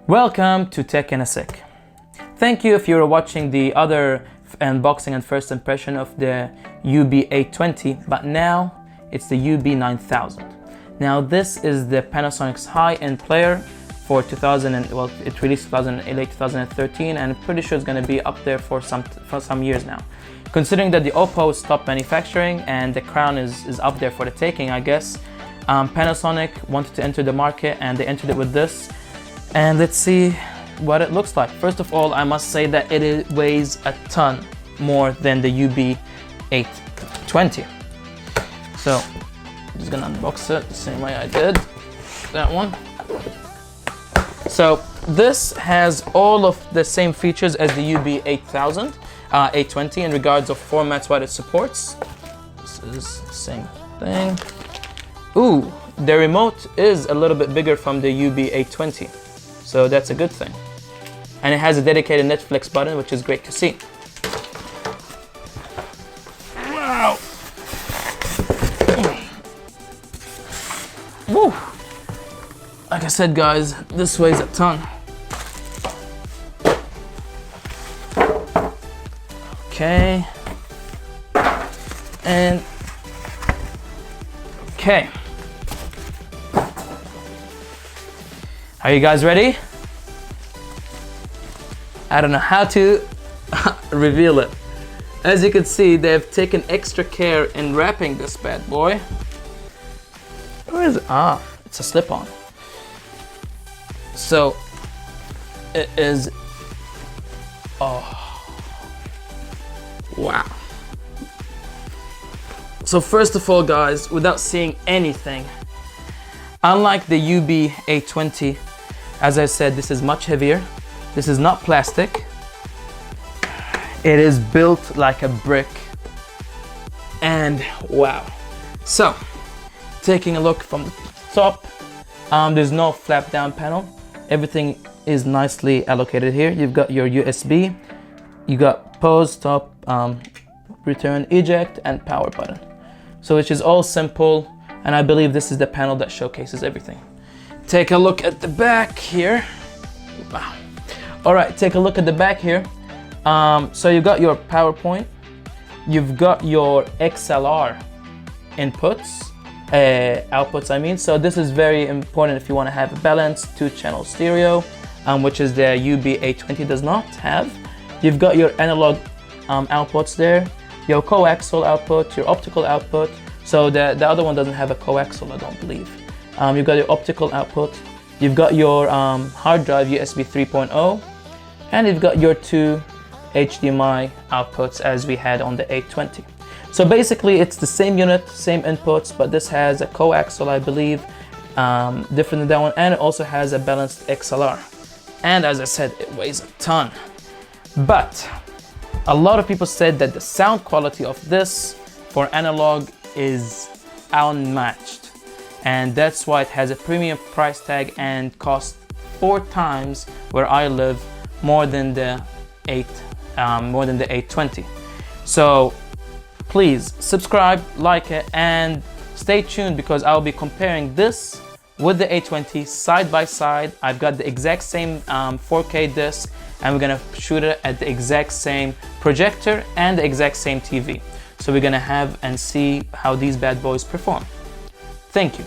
Welcome to Tech in a Sec. Thank you if you're watching the other unboxing and first impression of the UB820, but now it's the UB9000. Now this is the Panasonic's high-end player for 2000 and well, it released 2008, 2013, and I'm pretty sure it's going to be up there for some years now. Considering that the Oppo stopped manufacturing and the crown is up there for the taking, I guess, Panasonic wanted to enter the market and they entered it with this. And let's see what it looks like. First of all, I must say that it weighs a ton more than the UB820. So I'm just gonna unbox it the same way I did that one. So this has all of the same features as the UB8000, 820 in regards of formats what it supports. This is the same thing. Ooh, the remote is a little bit bigger from the UB820. So that's a good thing. And it has a dedicated Netflix button, which is great to see. Wow. Woo. Like I said, guys, this weighs a ton. Okay. And okay. Are you guys ready? I don't know how to reveal it. As you can see, they've taken extra care in wrapping this bad boy. Where is it? Ah, it's a slip-on. So it is, oh, wow. So first of all, guys, without seeing anything, unlike the UB820, as I said, this is much heavier. This is not plastic. It is built like a brick. And wow. So, taking a look from the top, there's no flap down panel. Everything is nicely allocated here. You've got your USB, you got pause, stop, return, eject, and power button. So which is all simple, and I believe this is the panel that showcases everything. Take a look at the back here. Wow. All right, take a look at the back here. So you've got your PowerPoint, you've got your XLR outputs, I mean. So this is very important if you want to have a balanced 2-channel stereo, which is the UB820 does not have. You've got your analog outputs there, your coaxial output, your optical output. So the other one doesn't have a coaxial, I don't believe. You've got your optical output, you've got your hard drive USB 3.0, and you've got your 2 HDMI outputs as we had on the 820. So basically it's the same unit, same inputs, but this has a coaxial, I believe, different than that one, and it also has a balanced XLR. And as I said, it weighs a ton. But a lot of people said that the sound quality of this for analog is unmatched. And that's why it has a premium price tag and costs 4 times where I live more than the 820. So please subscribe, like it, and stay tuned because I'll be comparing this with the 820 side by side. I've got the exact same 4K disc, and we're gonna shoot it at the exact same projector and the exact same TV. So we're gonna have and see how these bad boys perform. Thank you.